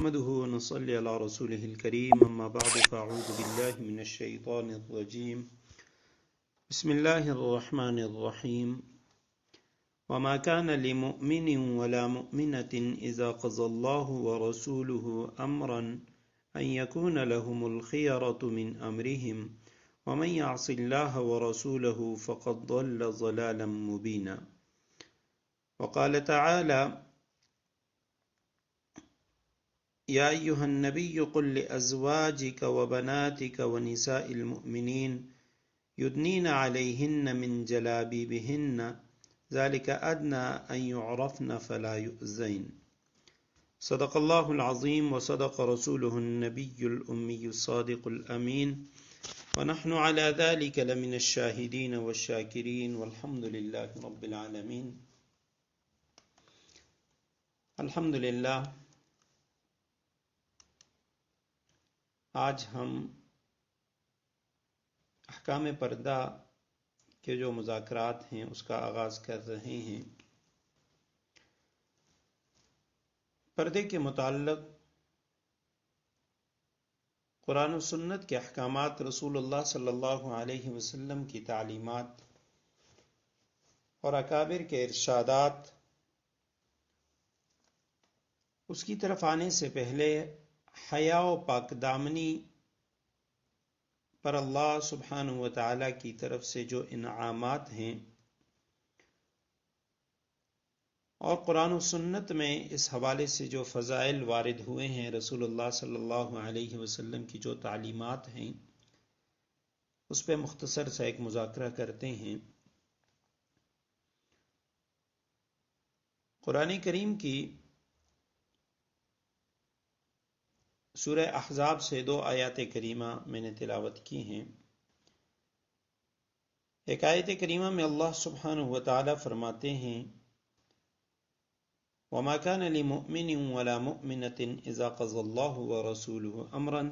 نحمده ونصلي على رسوله الكريم أما بعد فأعوذ بالله من الشيطان الرجيم بسم الله الرحمن الرحيم وما كان لمؤمن ولا مؤمنة إذا قضى الله ورسوله أمرا أن يكون لهم الخيرة من أمرهم ومن يعص الله ورسوله فقد ضل ضلالا مبينا. وقال تعالى يا أيها النبي قل لأزواجك وبناتك ونساء المؤمنين يدنين عليهن من جلابيبهن ذلك أدنى أن يعرفن فلا يؤذين. صدق الله العظيم وصدق رسوله النبي الأمي الصادق الأمين ونحن على ذلك لمن الشاهدين والشاكرين والحمد لله رب العالمين. الحمدللہ آج ہم احکام پردہ کے جو مذاکرات ہیں اس کا آغاز کر رہے ہیں۔ پردے کے متعلق قرآن و سنت کے احکامات، رسول اللہ صلی اللہ علیہ وسلم کی تعلیمات اور اکابر کے ارشادات، اس کی طرف آنے سے پہلے حیا و پاک دامنی پر اللہ سبحانہ و تعالی کی طرف سے جو انعامات ہیں اور قرآن و سنت میں اس حوالے سے جو فضائل وارد ہوئے ہیں، رسول اللہ صلی اللہ علیہ وسلم کی جو تعلیمات ہیں، اس پہ مختصر سا ایک مذاکرہ کرتے ہیں۔ قرآن کریم کی سورہ احزاب سے 2 آیات کریمہ میں نے تلاوت کی ہیں۔ ایک آیت کریمہ میں اللہ سبحانہ و تعالی فرماتے ہیں وَمَا كَانَ لِمُؤْمِنٍ وَلَا مُؤْمِنَةٍ إِذَا قَضَى اللَّهُ وَرَسُولُهُ أَمْرًا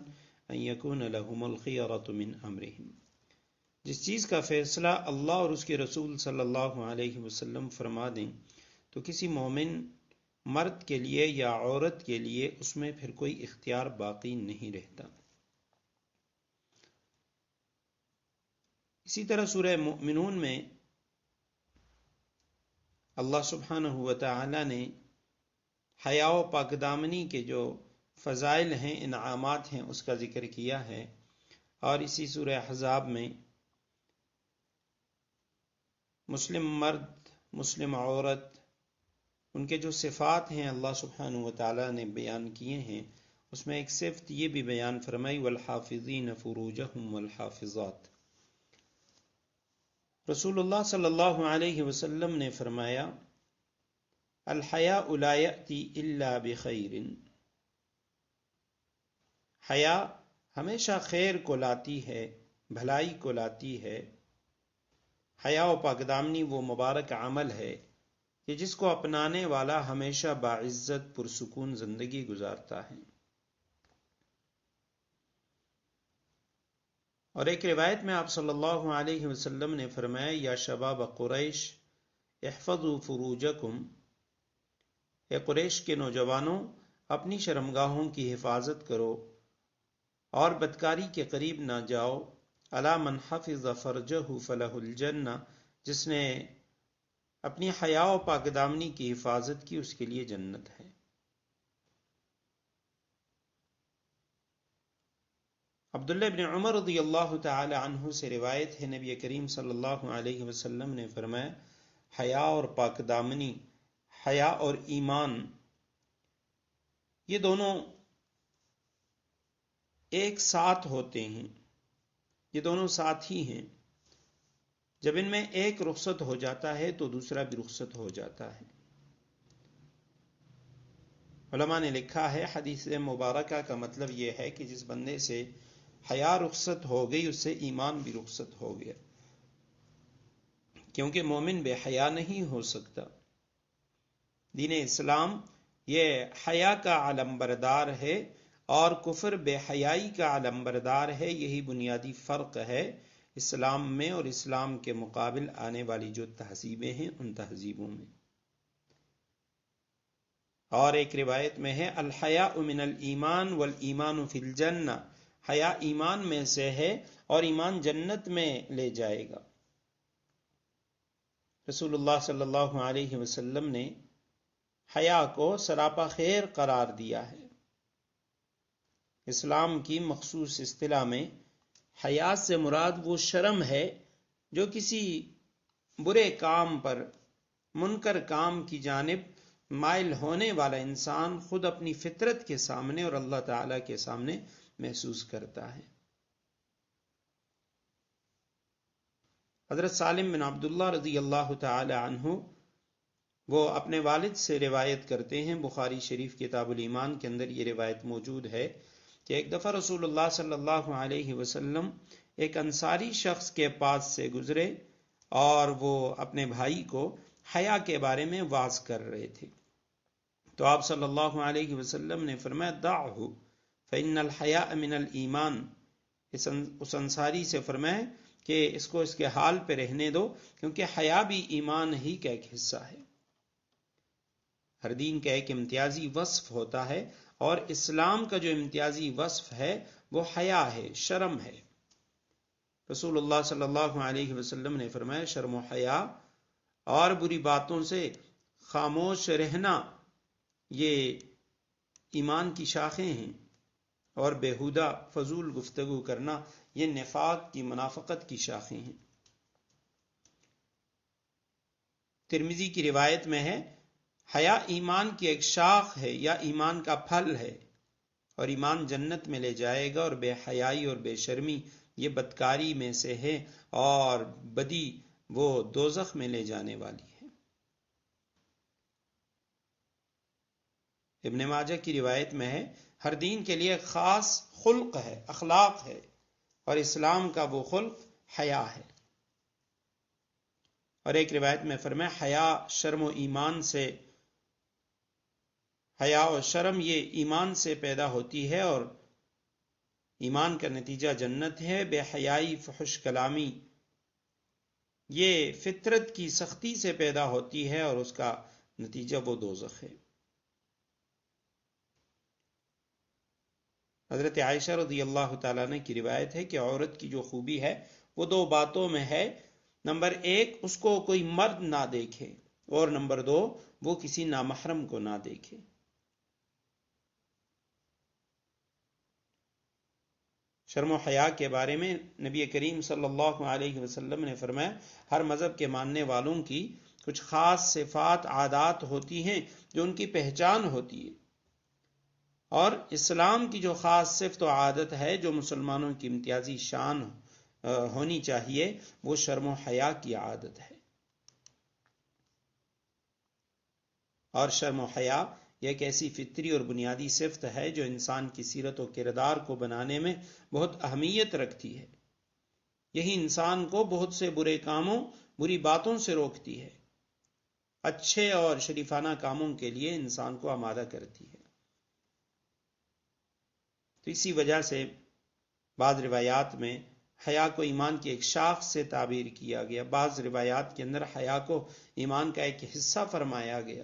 أَن يَكُونَ لَهُمُ الْخِيَرَةُ مِنْ أَمْرِهِمْ۔ جس چیز کا فیصلہ اللہ اور اس کے رسول صلی اللہ علیہ وسلم فرما دیں تو کسی مومن مرد کے لیے یا عورت کے لیے اس میں پھر کوئی اختیار باقی نہیں رہتا۔ اسی طرح سورہ مؤمنون میں اللہ سبحانہ و تعالی نے حیا و پاک دامنی کے جو فضائل ہیں، انعامات ہیں، اس کا ذکر کیا ہے، اور اسی سورہ احزاب میں مسلم مرد، مسلم عورت، ان کے جو صفات ہیں اللہ سبحانہ و تعالی نے بیان کیے ہیں، اس میں ایک صفت یہ بھی بیان فرمائی والحافظین فروجہم والحافظات۔ رسول اللہ صلی اللہ علیہ وسلم نے فرمایا الحیاء لا یأتی الا بخیر، حیا ہمیشہ خیر کو لاتی ہے، بھلائی کو لاتی ہے۔ حیا و پاک دامنی وہ مبارک عمل ہے کہ جس کو اپنانے والا ہمیشہ باعزت پرسکون زندگی گزارتا ہے۔ اور ایک روایت میں آپ صلی اللہ علیہ وسلم نے فرمایا یا شباب قریش احفظوا فروجکم، اے قریش کے نوجوانوں اپنی شرمگاہوں کی حفاظت کرو اور بدکاری کے قریب نہ جاؤ۔ الا من حفظ فرجہ فلہ الجنہ، جس نے اپنی حیا و پاک دامنی کی حفاظت کی اس کے لیے جنت ہے۔ عبداللہ بن عمر رضی اللہ تعالی عنہ سے روایت ہے، نبی کریم صلی اللہ علیہ وسلم نے فرمایا حیا اور پاک دامنی، حیا اور ایمان، یہ دونوں ایک ساتھ ہوتے ہیں، یہ دونوں ساتھ ہی ہیں۔ جب ان میں ایک رخصت ہو جاتا ہے تو دوسرا بھی رخصت ہو جاتا ہے۔ علماء نے لکھا ہے حدیث مبارکہ کا مطلب یہ ہے کہ جس بندے سے حیا رخصت ہو گئی اس سے ایمان بھی رخصت ہو گیا، کیونکہ مومن بے حیا نہیں ہو سکتا۔ دین اسلام یہ حیا کا علم بردار ہے اور کفر بے حیائی کا علم بردار ہے۔ یہی بنیادی فرق ہے اسلام میں اور اسلام کے مقابل آنے والی جو تہذیبیں ہیں ان تہذیبوں میں۔ اور ایک روایت میں ہے الحیاء من الایمان والایمان فی الجنہ، حیا ایمان میں سے ہے اور ایمان جنت میں لے جائے گا۔ رسول اللہ صلی اللہ علیہ وسلم نے حیا کو سراپا خیر قرار دیا ہے۔ اسلام کی مخصوص اصطلاح میں حیا سے مراد وہ شرم ہے جو کسی برے کام پر، منکر کام کی جانب مائل ہونے والا انسان خود اپنی فطرت کے سامنے اور اللہ تعالی کے سامنے محسوس کرتا ہے۔ حضرت سالم بن عبداللہ رضی اللہ تعالی عنہ وہ اپنے والد سے روایت کرتے ہیں، بخاری شریف کتاب الایمان کے اندر یہ روایت موجود ہے کہ ایک دفعہ رسول اللہ صلی اللہ علیہ وسلم ایک انصاری شخص کے پاس سے گزرے اور وہ اپنے بھائی کو حیا کے بارے میں واعظ کر رہے تھے، تو آپ صلی اللہ علیہ وسلم نے فرمایا دعہ فإن الحیاء من الایمان، اس انصاری سے فرمایا کہ اس کو اس کے حال پہ رہنے دو، کیونکہ حیا بھی ایمان ہی کا ایک حصہ ہے۔ ہر دین کا ایک امتیازی وصف ہوتا ہے اور اسلام کا جو امتیازی وصف ہے وہ حیا ہے، شرم ہے۔ رسول اللہ صلی اللہ علیہ وسلم نے فرمایا شرم و حیا اور بری باتوں سے خاموش رہنا یہ ایمان کی شاخیں ہیں، اور بیہودہ فضول گفتگو کرنا یہ نفاق کی، منافقت کی شاخیں ہیں۔ ترمذی کی روایت میں ہے حیا ایمان کی ایک شاخ ہے یا ایمان کا پھل ہے، اور ایمان جنت میں لے جائے گا، اور بے حیائی اور بے شرمی یہ بدکاری میں سے ہے، اور بدی وہ دوزخ میں لے جانے والی ہے۔ ابن ماجہ کی روایت میں ہے ہر دین کے لیے خاص خلق ہے، اخلاق ہے، اور اسلام کا وہ خلق حیا ہے۔ اور ایک روایت میں فرمایا حیا شرم و ایمان سے، حیا و شرم یہ ایمان سے پیدا ہوتی ہے، اور ایمان کا نتیجہ جنت ہے۔ بے حیائی، فحش کلامی یہ فطرت کی سختی سے پیدا ہوتی ہے، اور اس کا نتیجہ وہ دوزخ ہے۔ حضرت عائشہ رضی اللہ تعالیٰ عنہ کی روایت ہے کہ عورت کی جو خوبی ہے وہ دو باتوں میں ہے، نمبر ایک اس کو کوئی مرد نہ دیکھے، اور نمبر دو وہ کسی نامحرم کو نہ دیکھے۔ شرم و حیا کے بارے میں نبی کریم صلی اللہ علیہ وسلم نے فرمایا ہر مذہب کے ماننے والوں کی کچھ خاص صفات، عادات ہوتی ہیں جو ان کی پہچان ہوتی ہے، اور اسلام کی جو خاص صفت و عادت ہے جو مسلمانوں کی امتیازی شان ہونی چاہیے وہ شرم و حیا کی عادت ہے۔ اور شرم و حیا یہ ایک ایسی فطری اور بنیادی صفت ہے جو انسان کی سیرت و کردار کو بنانے میں بہت اہمیت رکھتی ہے۔ یہی انسان کو بہت سے برے کاموں، بری باتوں سے روکتی ہے، اچھے اور شریفانہ کاموں کے لیے انسان کو آمادہ کرتی ہے۔ تو اسی وجہ سے بعض روایات میں حیا کو ایمان کی ایک شاخ سے تعبیر کیا گیا، بعض روایات کے اندر حیا کو ایمان کا ایک حصہ فرمایا گیا۔